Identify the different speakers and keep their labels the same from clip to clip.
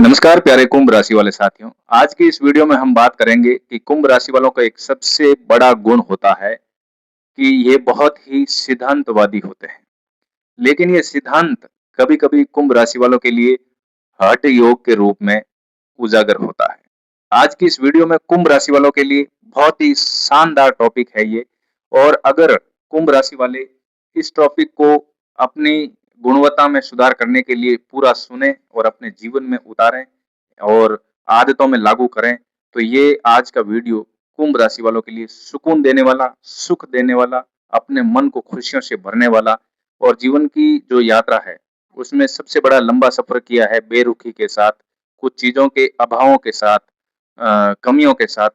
Speaker 1: नमस्कार प्यारे कुंभ राशि वाले साथियों। आज की इस वीडियो में हम बात करेंगे कि कुंभ राशि वालों का एक सबसे बड़ा गुण होता है कि ये बहुत ही सिद्धांतवादी होते हैं। लेकिन ये सिद्धांत कभी-कभी कुंभ राशि वालों के लिए हठ योग के रूप में उजागर होता है। आज की इस वीडियो में कुंभ राशि वालों के लिए बहुत ही शानदार टॉपिक है ये। और अगर कुंभ राशि वाले इस टॉपिक को अपनी गुणवत्ता में सुधार करने के लिए पूरा सुने और अपने जीवन में उतारें और आदतों में लागू करें, तो ये आज का वीडियो कुंभ राशि वालों के लिए सुकून देने वाला, सुख देने वाला, अपने मन को खुशियों से भरने वाला और जीवन की जो यात्रा है, उसमें सबसे बड़ा लंबा सफ़र किया है बेरुखी के साथ, कुछ चीज़ों के अभावों के साथ, कमियों के साथ,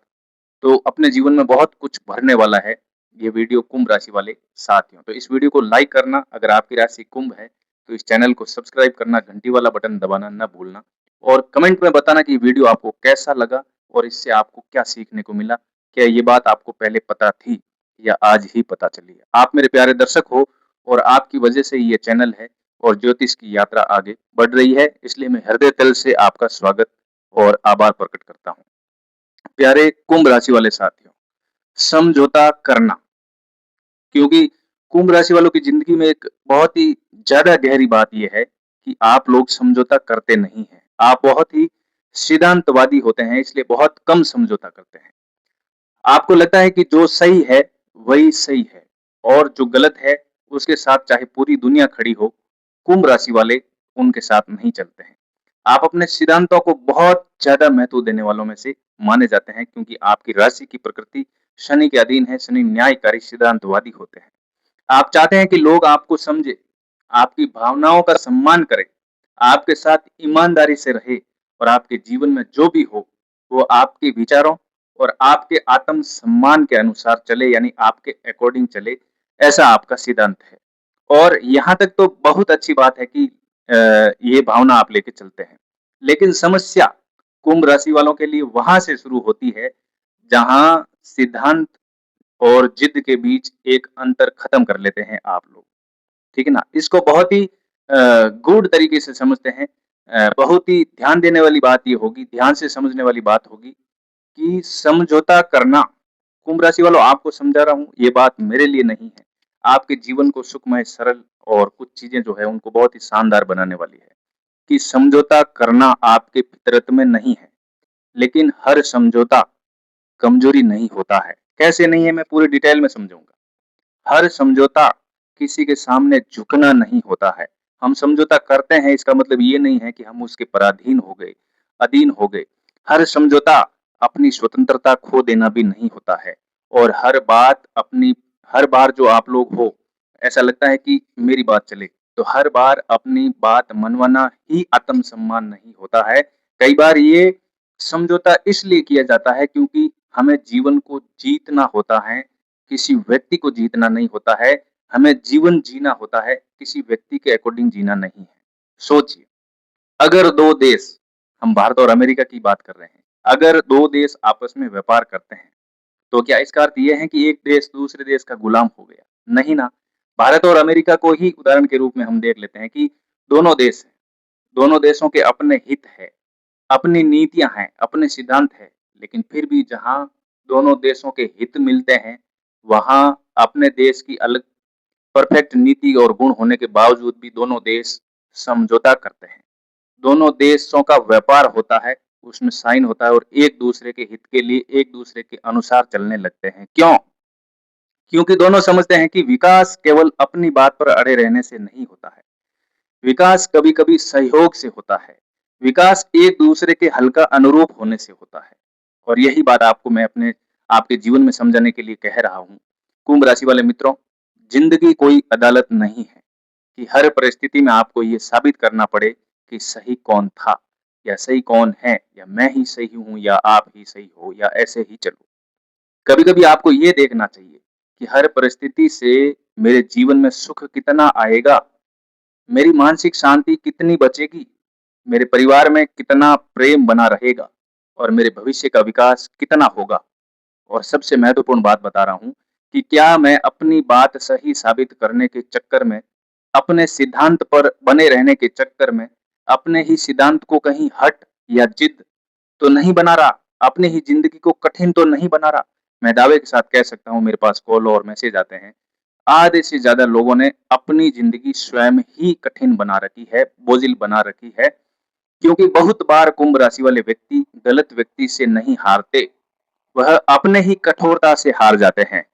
Speaker 1: तो अपने जीवन में बहुत कुछ भरने वाला है ये वीडियो कुंभ राशि वाले साथियों। तो इस वीडियो को लाइक करना, अगर आपकी राशि कुंभ है, तो इस चैनल को सब्सक्राइब करना, घंटी वाला बटन दबाना ना भूलना और कमेंट में बताना कि वीडियो आपको कैसा लगा और इससे आपको क्या सीखने को मिला। क्या ये बात आपको पहले पता थी या आज ही पता चली है? आप मेरे प्यारे दर्शक हो और आपकी वजह से ये चैनल है और ज्योतिष की यात्रा आगे बढ़ रही है, इसलिए मैं हृदय तल से आपका स्वागत और आभार प्रकट करता हूँ। प्यारे कुंभ राशि वाले साथियों, समझौता करना, क्योंकि कुंभ राशि वालों की जिंदगी में एक बहुत ही ज्यादा गहरी बात यह है कि आप लोग समझौता करते नहीं हैं। आप बहुत ही सिद्धांतवादी होते हैं, इसलिए बहुत कम समझौता करते हैं। आपको लगता है कि जो सही है वही सही है और जो गलत है उसके साथ चाहे पूरी दुनिया खड़ी हो, कुंभ राशि वाले उनके साथ नहीं चलते हैं। आप अपने सिद्धांतों को बहुत ज्यादा महत्व देने वालों में से माने जाते हैं, क्योंकि आपकी राशि की प्रकृति शनि के अधीन है। शनि न्यायकारी सिद्धांतवादी होते हैं। आप चाहते हैं कि लोग आपको समझे, आपकी भावनाओं का सम्मान करें, आपके साथ ईमानदारी से रहे और आपके जीवन में जो भी हो, वो आपके विचारों और आपके आत्म-सम्मान के अनुसार चले, यानी आपके अकॉर्डिंग चले, ऐसा आपका सिद्धांत है। और यहाँ तक तो बहुत अच्छी बात है कि ये भावना आप लेके चलते हैं। लेकिन समस्या कुंभ राशि वालों के लिए वहाँ से शुरू होती है, जहाँ सिद्धांत और जिद के बीच एक अंतर खत्म कर लेते हैं आप लोग, ठीक है ना? इसको बहुत ही गूढ़ तरीके से समझते हैं। बहुत ही ध्यान देने वाली बात ये होगी, ध्यान से समझने वाली बात होगी कि समझौता करना, कुंभ राशि वालों आपको समझा रहा हूँ, ये बात मेरे लिए नहीं है। आपके जीवन को सुखमय, सरल और कुछ चीज़ें जो है उनको बहुत ही शानदार बनाने वाली है, कि समझौता करना आपके फितरत में नहीं है। लेकिन हर समझौता कमज़ोरी नहीं होता है। कैसे नहीं है, मैं पूरे डिटेल में समझाऊँगा। हर समझौता किसी के सामने झुकना नहीं होता है। हम समझौता करते हैं, इसका मतलब ये नहीं है कि हम उसके पराधीन हो गए, अधीन हो गए। हर समझौता अपनी स्वतंत्रता खो देना भी नहीं होता है और हर बार जो आप लोग हो, ऐसा लगता है कि मेरी बात चले, तो हर बार अपनी बात मनवाना ही आत्मसम्मान नहीं होता है। कई बार ये समझौता इसलिए किया जाता है क्योंकि हमें जीवन को जीतना होता है, किसी व्यक्ति को जीतना नहीं होता है। हमें जीवन जीना होता है, किसी व्यक्ति के अकॉर्डिंग जीना नहीं है। सोचिए, अगर 2 देश, हम भारत और अमेरिका की बात कर रहे हैं, अगर 2 देश आपस में व्यापार करते हैं, तो क्या इसका अर्थ ये है कि एक देश दूसरे देश का गुलाम हो गया? नहीं ना। भारत और अमेरिका को ही उदाहरण के रूप में हम देख लेते हैं कि दोनों देश हैं, दोनों देशों के अपने हित है, अपनी नीतियाँ हैं, अपने सिद्धांत हैं, लेकिन फिर भी जहाँ दोनों देशों के हित मिलते हैं, वहाँ अपने देश की अलग परफेक्ट नीति और गुण होने के बावजूद भी दोनों देश समझौता करते हैं। दोनों देशों का व्यापार होता है, उसमें साइन होता है और एक-दूसरे के हित के लिए एक-दूसरे के अनुसार चलने लगते हैं। क्यों? क्योंकि दोनों समझते हैं कि विकास केवल अपनी बात पर अड़े रहने से नहीं होता है। विकास कभी-कभी सहयोग से होता है। विकास एक-दूसरे के हल का अनुरूप होने से होता है। और यही बात आपको मैं आपके जीवन में समझाने के लिए कह रहा हूँ। कुंभ राशि वाले मित्रों, ज़िंदगी कोई अदालत नहीं है कि हर परिस्थिति में आपको ये साबित करना पड़े कि सही कौन था या सही कौन है, या मैं ही सही हूँ या आप ही सही हो या ऐसे ही चलो। कभी-कभी आपको ये देखना चाहिए कि हर परिस्थिति से मेरे जीवन में सुख कितना आएगा, मेरी मानसिक शांति कितनी बचेगी, मेरे परिवार में कितना प्रेम बना रहेगा और मेरे भविष्य का विकास कितना होगा। और सबसे महत्वपूर्ण बात बता रहा हूँ कि क्या मैं अपनी बात सही साबित करने के चक्कर में, अपने सिद्धांत पर बने रहने के चक्कर में, अपने ही सिद्धांत को कहीं हट या जिद तो नहीं बना रहा, अपनी ही ज़िंदगी को कठिन तो नहीं बना रहा। मैं दावे के साथ कह सकता हूँ, मेरे पास कॉल और मैसेज आते हैं, आधे से ज़्यादा लोगों ने अपनी ज़िंदगी स्वयं ही कठिन बना रखी है, बोझिल बना रखी है, क्योंकि बहुत बार कुंभ राशि वाले व्यक्ति गलत व्यक्ति से नहीं हारते, वह अपने ही कठोरता से हार जाते हैं।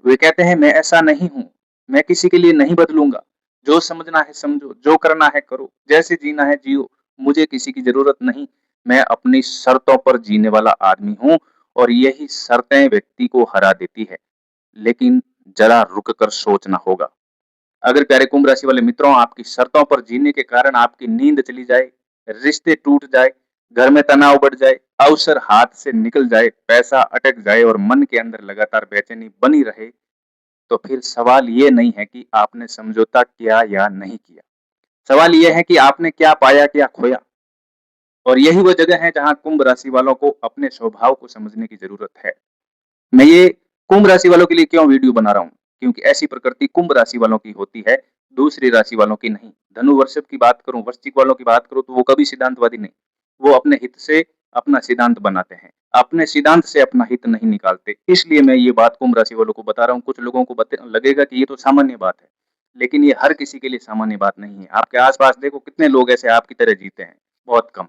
Speaker 1: वे कहते हैं, मैं ऐसा नहीं हूँ, मैं किसी के लिए नहीं बदलूँगा, जो समझना है समझो, जो करना है करो, जैसे जीना है जियो, मुझे किसी की ज़रूरत नहीं, मैं अपनी शर्तों पर जीने वाला आदमी हूँ और यही शर्तें व्यक्ति को हरा देती है। लेकिन ज़रा रुक कर सोचना होगा। अगर प्यारे कुंभ राशि वाले मित्रों, आपकी शर्तों पर जीने के कारण आपकी नींद चली जाए, रिश्ते टूट जाए, घर में तनाव बढ़ जाए, अवसर हाथ से निकल जाए, पैसा अटक जाए और मन के अंदर लगातार बेचैनी बनी रहे, तो फिर सवाल ये नहीं है कि आपने समझौता किया या नहीं किया। सवाल ये है कि आपने क्या पाया, क्या खोया? और यही वो जगह है जहाँ कुंभ राशि वालों को अपने स्वभाव को समझने की ज़रूरत है। मैं ये कुंभ राशि वालों के लिए क्यों वीडियो बना रहा हूँ? क्योंकि ऐसी प्रकृति कुंभ राशि वालों की होती है, दूसरी राशि वालों की नहीं। धनु वृषभ की बात करूँ, वृश्चिक वालों की बात करूँ, तो वो कभी सिद्धांतवादी नहीं। वो अपने हित से अपना सिद्धांत बनाते हैं। अपने सिद्धांत से अपना हित नहीं निकालते। इसलिए मैं ये बात कुंभ राशि वालों को बता रहा हूँ। कुछ लोगों को लगेगा कि ये तो सामान्य बात है, लेकिन ये हर किसी के लिए सामान्य बात नहीं है। आपके आस-पास देखो, कितने लोग ऐसे आपकी तरह जीते हैं? बहुत कम।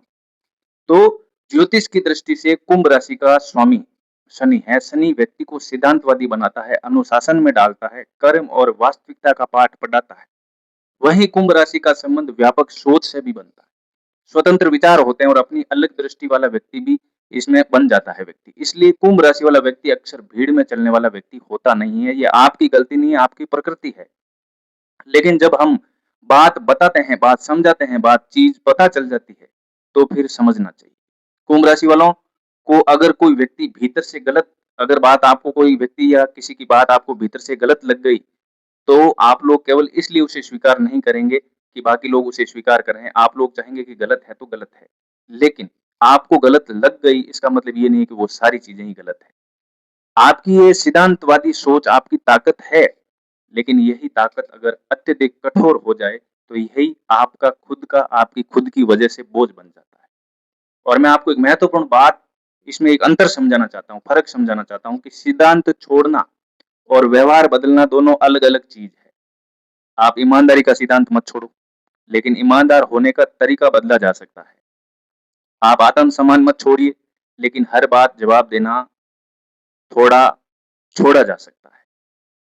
Speaker 1: तो ज्योतिष की दृष्टि से कुंभ राशि का स्वामी शनि है। शनि व्यक्ति को सिद्धांतवादी बनाता है, अनुशासन में डालता है, कर्म और वास्तविकता का पाठ पढ़ाता है। वहीं कुंभ राशि का संबंध व्यापक सोच से भी बनता है। स्वतंत्र विचार होते हैं और अपनी अलग दृष्टि वाला व्यक्ति भी इसमें बन जाता है व्यक्ति। इसलिए कुंभ राशि वाला व्यक्ति अक्सर भीड़ में चलने वाला व्यक्ति होता नहीं है। ये आपकी गलती नहीं है, आपकी प्रकृति है। लेकिन जब हम बात बताते हैं, बात समझाते हैं, बात चीज़ पता चल जाती है, तो फिर समझना चाहिए। कुंभ राशि वालों को अगर कोई व्यक्ति भीतर से गलत, अगर बात आपको कोई व्यक्ति या किसी की बात आपको भीतर से गलत लग गई, तो आप लोग केवल इसलिए उसे स्वीकार नहीं करेंगे कि बाकी लोग उसे स्वीकार कर रहे हैं। आप लोग चाहेंगे कि गलत है तो गलत है। लेकिन आपको गलत लग गई, इसका मतलब ये नहीं है कि वो सारी चीज़ें ही गलत हैं। आपकी ये सिद्धांतवादी सोच आपकी ताकत है, लेकिन यही ताकत अगर अत्यधिक कठोर हो जाए, तो यही आपका खुद का, आपकी खुद की वजह से बोझ बन जाता है। और मैं आपको एक महत्वपूर्ण बात, इसमें एक अंतर समझाना चाहता हूँ, फ़र्क समझाना चाहता हूँ कि सिद्धांत छोड़ना और व्यवहार बदलना दोनों अलग-अलग चीज़ है। आप ईमानदारी का सिद्धांत मत छोड़ो, लेकिन ईमानदार होने का तरीका बदला जा सकता है। आप आत्म-सम्मान मत छोड़िए, लेकिन हर बात जवाब देना थोड़ा छोड़ा जा सकता है।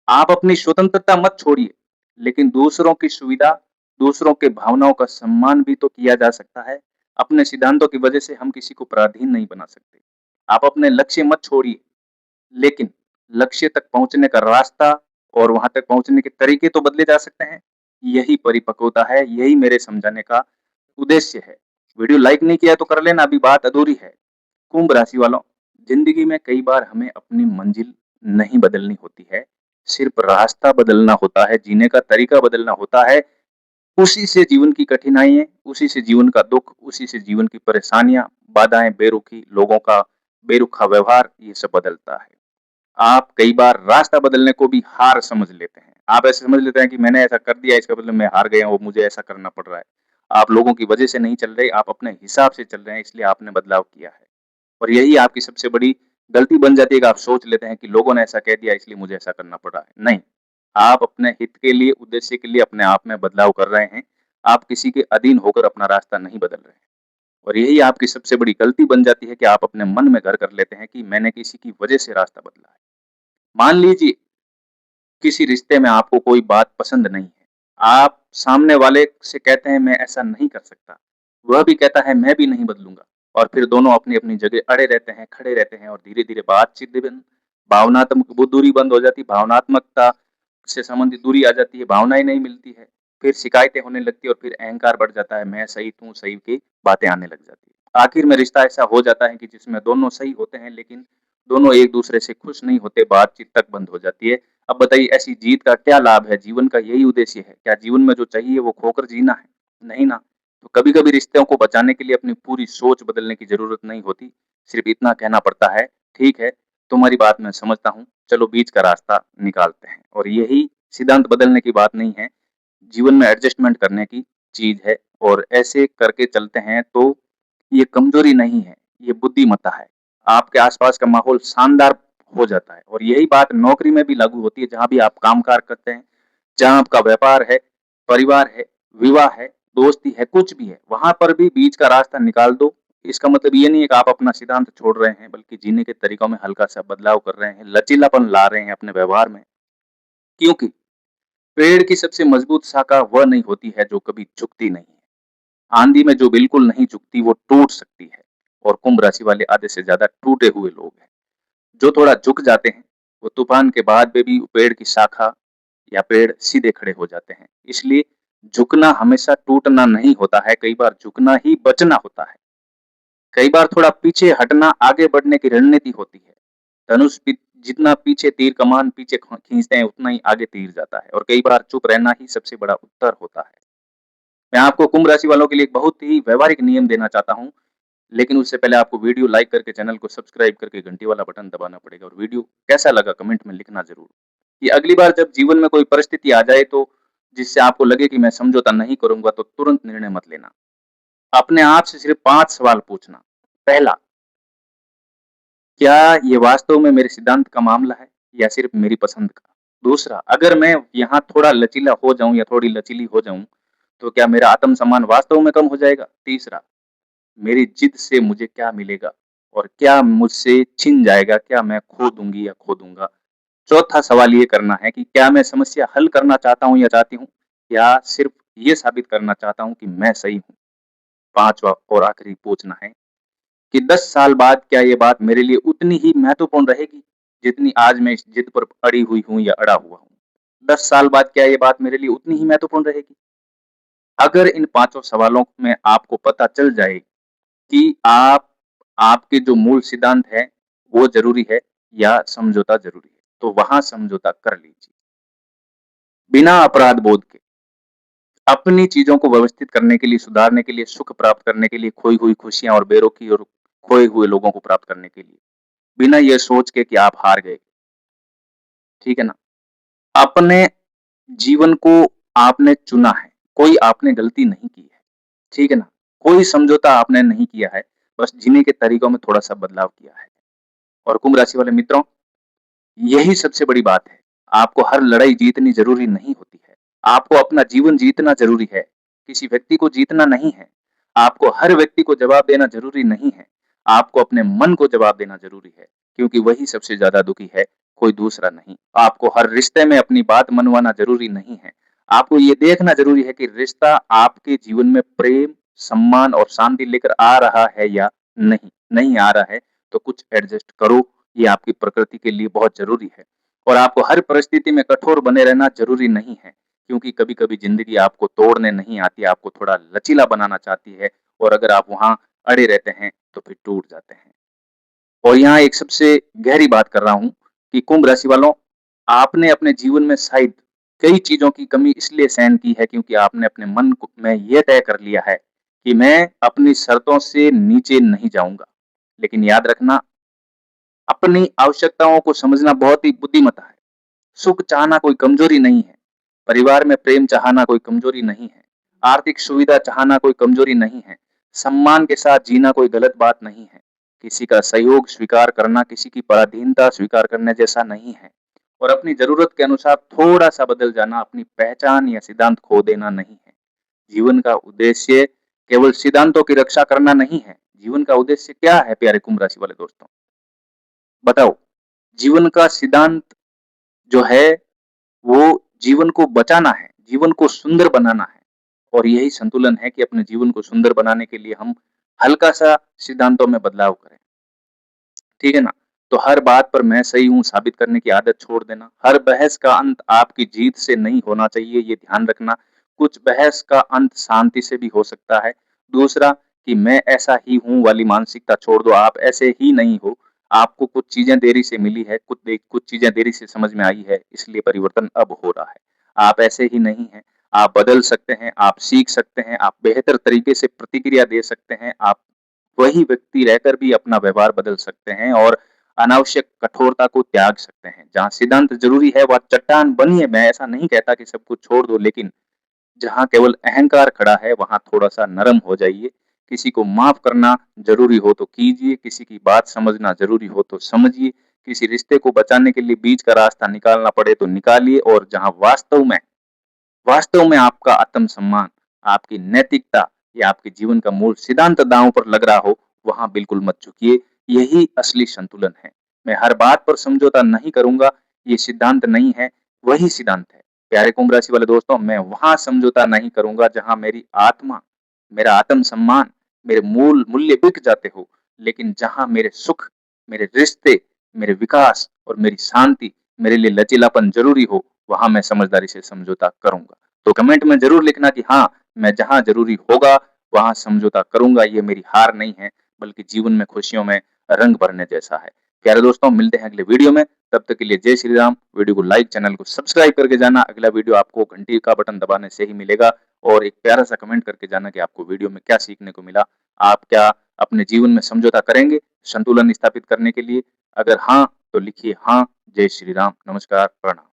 Speaker 1: आप अपनी स्वतंत्रता मत छोड़िए, लेकिन दूसरों की सुविधा, दूसरों के भावनाओं का सम्मान भी तो किया जा सकता है। अपने सिद्धांतों की वजह से हम किसी को पराधीन नहीं बना सकते। आप अपने लक्ष्य मत छोड़िए, लेकिन लक्ष्य तक पहुँचने का रास्ता और वहाँ तक पहुँचने के तरीके तो बदले जा सकते हैं। यही परिपक्वता है, यही मेरे समझाने का उद्देश्य है। वीडियो लाइक नहीं किया तो कर लेना, अभी बात अधूरी है। कुंभ राशि वालों, जिंदगी में कई बार हमें अपनी मंजिल नहीं बदलनी होती है, सिर्फ रास्ता बदलना होता है, जीने का तरीका बदलना होता है। उसी से जीवन की कठिनाइयाँ, उसी से जीवन का दुख, उसी से जीवन की परेशानियाँ, बाधाएँ, बेरुखी, लोगों का बेरुखा व्यवहार, ये सब बदलता है। आप कई बार रास्ता बदलने को भी हार समझ लेते हैं। आप ऐसे समझ लेते हैं कि मैंने ऐसा कर दिया, इसका मतलब मैं हार गया हूँ, मुझे ऐसा करना पड़ रहा है। आप लोगों की वजह से नहीं चल रहे, आप अपने हिसाब से चल रहे हैं, इसलिए आपने बदलाव किया है। और यही आपकी सबसे बड़ी गलती बन जाती है कि आप सोच लेते हैं कि लोगों ने ऐसा कह दिया इसलिए मुझे ऐसा करना पड़ रहा है। नहीं, आप अपने हित के लिए, उद्देश्य के लिए अपने आप में बदलाव कर रहे हैं। आप किसी के अधीन होकर अपना रास्ता नहीं बदल रहे हैं। और यही आपकी सबसे बड़ी गलती बन जाती है कि आप अपने मन में घर कर लेते हैं कि मैंने किसी की वजह से रास्ता बदला है। मान लीजिए किसी रिश्ते में आपको कोई बात पसंद नहीं है। आप सामने वाले से कहते हैं मैं ऐसा नहीं कर सकता। वह भी कहता है मैं भी नहीं बदलूँगा और फिर दोनों अपनी-अपनी जगह अड़े रहते हैं, खड़े रहते हैं और धीरे-धीरे बातचीत भी भावनात्मक वो दूरी बंद हो जाती है, भावनात्मकता से संबंधित दूरी आ जाती है, भावनाएँ नहीं मिलती है। फिर शिकायतें होने लगती है और फिर अहंकार बढ़ जाता है, मैं सही, तू सही की बातें आने लग जाती है। आखिर में रिश्ता ऐसा हो जाता है कि जिसमें दोनों सही होते हैं लेकिन दोनों एक-दूसरे से खुश नहीं होते, बातचीत तक बंद हो जाती है। अब बताइए ऐसी जीत का क्या लाभ है? जीवन का यही उद्देश्य है। क्या जीवन में जो चाहिए वो खोकर जीना है? नहीं ना। तो कभी-कभी रिश्तों को बचाने के लिए अपनी पूरी सोच बदलने की ज़रूरत नहीं होती। सिर्फ़ इतना कहना पड़ता है, ठीक है, तुम्हारी बात मैं समझता हूँ, चलो बीच का रास्ता निकालते हैं। और यही सिद्धांत बदलने की बात नहीं है, जीवन में एडजस्टमेंट करने की चीज़ है और ऐसे करके चलते हैं तो ये कमजोरी नहीं है, ये बुद्धिमत्ता है। आपके आसपास का माहौल शानदार हो जाता है और यही बात नौकरी में भी लागू होती है, जहाँ भी आप काम-कार करते हैं, जहाँ आपका व्यापार है, परिवार है, विवाह है, दोस्ती है, कुछ भी है, वहाँ पर भी बीच का रास्ता निकाल दो। इसका मतलब ये नहीं है कि आप अपना सिद्धांत छोड़ रहे हैं, बल्कि जीने के तरीकों में हल्का-सा बदलाव कर रहे हैं, लचीलापन ला रहे हैं अपने व्यवहार में। क्योंकि पेड़ की सबसे मजबूत शाखा वह नहीं होती है जो कभी झुकती नहीं है। आंधी में जो बिल्कुल नहीं झुकती वो टूट सकती है और कुंभ राशि वाले आधे से ज्यादा टूटे हुए लोग हैं। जो थोड़ा झुक जाते हैं, वो तूफान के बाद में भी पेड़ की शाखा या पेड़ सीधे खड़े हो जाते हैं। इसलिए झुकना हमेशा टूटना नहीं होता है, कई बार झुकना ही बचना होता है। कई बार थोड़ा पीछे हटना आगे बढ़ने की रणनीति होती है। धनुष जितना पीछे तीर कमान पीछे खींचते हैं, उतना ही आगे तीर जाता है और कई बार चुप रहना ही सबसे बड़ा उत्तर होता है। मैं आपको कुंभ राशि वालों के लिए एक बहुत ही व्यावहारिक नियम देना चाहता हूँ, लेकिन उससे पहले आपको वीडियो लाइक करके चैनल को सब्सक्राइब करके घंटी वाला बटन दबाना पड़ेगा और वीडियो कैसा लगा कमेंट में लिखना ज़रूर। कि अगली बार जब जीवन में कोई परिस्थिति आ जाए तो जिससे आपको लगे कि मैं समझौता नहीं करूँगा, तो तुरंत निर्णय मत लेना। अपने आप से सिर्फ 5 सवाल पूछना। पहला, क्या ये वास्तव में मेरे सिद्धांत का मामला है या सिर्फ मेरी पसंद का? दूसरा, अगर मैं यहाँ थोड़ा लचीला हो जाऊँ या थोड़ी लचीली हो जाऊँ, तो क्या मेरा आत्मसम्मान वास्तव में कम हो जाएगा? तीसरा, मेरी जिद से मुझे क्या मिलेगा और क्या मुझसे छिन जाएगा? क्या मैं खो दूँगी या खो दूँगा? चौथा सवाल ये करना है कि क्या मैं समस्या हल करना चाहता हूँ या चाहती हूँ, या सिर्फ ये साबित करना चाहता हूँ कि मैं सही हूँ? पाँचवाँ और आखिरी पूछना है कि 10 साल बाद क्या ये बात मेरे लिए उतनी ही महत्वपूर्ण रहेगी, जितनी आज मैं इस जिद पर अड़ी हुई हूँ या अड़ा हुआ हूँ? 10 साल बाद क्या ये बात मेरे लिए उतनी ही महत्वपूर्ण रहेगी? अगर इन पाँचों सवालों में आपको पता चल जाए कि आपके जो मूल सिद्धांत है, वो ज़रूरी है या समझौता ज़रूरी है, तो वहाँ समझौता कर लीजिए। बिना अपराध बोध के, अपनी चीज़ों को व्यवस्थित करने के लिए, सुधारने के लिए, सुख प्राप्त करने के लिए, खोई हुई खुशियाँ और बेरुखी और खोए हुए लोगों को प्राप्त करने के लिए, बिना ये सोच के कि आप हार गए, ठीक है ना? अपने जीवन को आपने चुना है, कोई आपने गलती नहीं की है, ठीक है ना? कोई समझौता आपने नहीं किया है, बस जीने के तरीकों में थोड़ा-सा बदलाव किया है। और कुंभ राशि वाले मित्रों, यही सबसे बड़ी बात है। आपको हर लड़ाई जीतनी ज़रूरी नहीं होती है। आपको अपना जीवन जीतना ज़रूरी है। किसी व्यक्ति को जीतना नहीं है। आपको हर व्यक्ति को जवाब देना ज़रूरी नहीं है। आपको अपने मन को जवाब देना ज़रूरी है, क्योंकि वही सबसे ज़्यादा दुखी है, कोई दूसरा नहीं। आपको हर रिश्ते में अपनी बात मनवाना ज़रूरी नहीं है। आपको ये देखना ज़रूरी है कि रिश्ता आपके जीवन में प्रेम, सम्मान और शांति लेकर आ रहा है या नहीं। नहीं आ रहा है, तो कुछ एडजस्ट करो, ये आपकी प्रकृति के लिए बहुत ज़रूरी है। और आपको हर परिस्थिति में कठोर बने रहना ज़रूरी नहीं है, क्योंकि कभी-कभी ज़िंदगी आपको तोड़ने नहीं आती, आपको थोड़ा लचीला बनाना चाहती है और अगर आप वहाँ अड़े रहते हैं, तो फिर टूट जाते हैं। और यहाँ एक सबसे गहरी बात कर रहा हूँ कि कुंभ राशि वालों, आपने अपने जीवन में शायद कई चीज़ों की कमी इसलिए सहन की है, क्योंकि आपने अपने मन को में ये तय कर लिया है कि मैं अपनी शर्तों से नीचे नहीं जाऊँगा। लेकिन याद रखना, अपनी आवश्यकताओं को समझना बहुत ही बुद्धिमत्ता है। सुख चाहना कोई कमजोरी नहीं है। परिवार में प्रेम चाहना कोई कमजोरी नहीं है। आर्थिक सुविधा चाहना कोई कमजोरी नहीं है। सम्मान के साथ जीना कोई गलत बात नहीं है। किसी का सहयोग स्वीकार करना किसी की पराधीनता स्वीकार करने जैसा नहीं है। और अपनी जरूरत के अनुसार थोड़ा-सा बदल जाना अपनी पहचान या सिद्धांत खो देना नहीं है। जीवन का उद्देश्य केवल सिद्धांतों की रक्षा करना नहीं है। जीवन का उद्देश्य क्या है प्यारे कुंभ राशि वाले दोस्तों? बताओ। जीवन का सिद्धांत जो है, वो जीवन को बचाना है, जीवन को सुंदर बनाना है। और यही संतुलन है कि अपने जीवन को सुंदर बनाने के लिए हम हल्का-सा सिद्धांतों में बदलाव करें। ठीक है ना? तो हर बात पर मैं सही हूँ साबित करने की आदत छोड़ देना। हर बहस का अंत आपकी जीत से नहीं होना चाहिए, ये ध्यान रखना। कुछ बहस का अंत शांति से भी हो सकता है। दूसरा, कि मैं ऐसा ही हूँ वाली मानसिकता छोड़ दो, आप ऐसे ही नहीं हो। आपको कुछ चीज़ें देरी से मिली है, कुछ चीज़ें देरी से समझ में आई है, इसलिए परिवर्तन अब हो रहा है। आप ऐसे ही नहीं हैं, आप बदल सकते हैं, आप सीख सकते हैं, आप बेहतर तरीके से प्रतिक्रिया दे सकते हैं, आप वही व्यक्ति रहकर भी अपना व्यवहार बदल सकते हैं और अनावश्यक कठोरता को त्याग सकते हैं। जहाँ सिद्धांत ज़रूरी है, वहाँ चट्टान बनिए, मैं ऐसा नहीं कहता कि सब कुछ छोड़ दो, लेकिन जहाँ केवल अहंकार खड़ा है, वहाँ थोड़ा-सा नरम हो जाइए, किसी को माफ करना जरूरी हो तो कीजिए, किसी की बात समझना जरूरी हो तो समझिए, किसी रिश्ते को बचाने के लिए बीच का रास्ता निकालना पड़े तो निकालिए, और जहां वास्तव में आपका आत्मसम्मान, आपकी नैतिकता या आपके जीवन का मूल सिद्धांत दांव पर लग रहा हो, वहां बिल्कुल मत झुकिए। यही असली संतुलन है। मैं हर बात पर समझौता नहीं करूंगा, ये सिद्धांत नहीं है, वही सिद्धांत है। प्यारे कुंभ राशि वाले दोस्तों, मैं वहां समझौता नहीं करूंगा जहां मेरी आत्मा, मेरा आत्मसम्मान, मेरे मूल मूल्य बिक जाते हो। लेकिन जहां मेरे सुख, मेरे रिश्ते, मेरे विकास और मेरी शांति, मेरे लिए लचीलापन जरूरी हो, वहां मैं समझदारी से समझौता करूंगा। तो कमेंट में जरूर लिखना कि हाँ, मैं जहां जरूरी होगा वहां समझौता करूंगा। ये मेरी हार नहीं है, बल्कि जीवन में खुशियों में रंग भरने जैसा है। प्यारे दोस्तों, मिलते हैं अगले वीडियो में। तब तक के लिए जय श्री राम। वीडियो को लाइक, चैनल को सब्सक्राइब करके जाना। अगला वीडियो आपको घंटी का बटन दबाने से ही मिलेगा। और एक प्यारा सा कमेंट करके जाना कि आपको वीडियो में क्या सीखने को मिला। आप क्या अपने जीवन में समझौता करेंगे संतुलन स्थापित करने के लिए? अगर हाँ, तो लिखिए हाँ। जय श्री राम। नमस्कार, प्रणाम।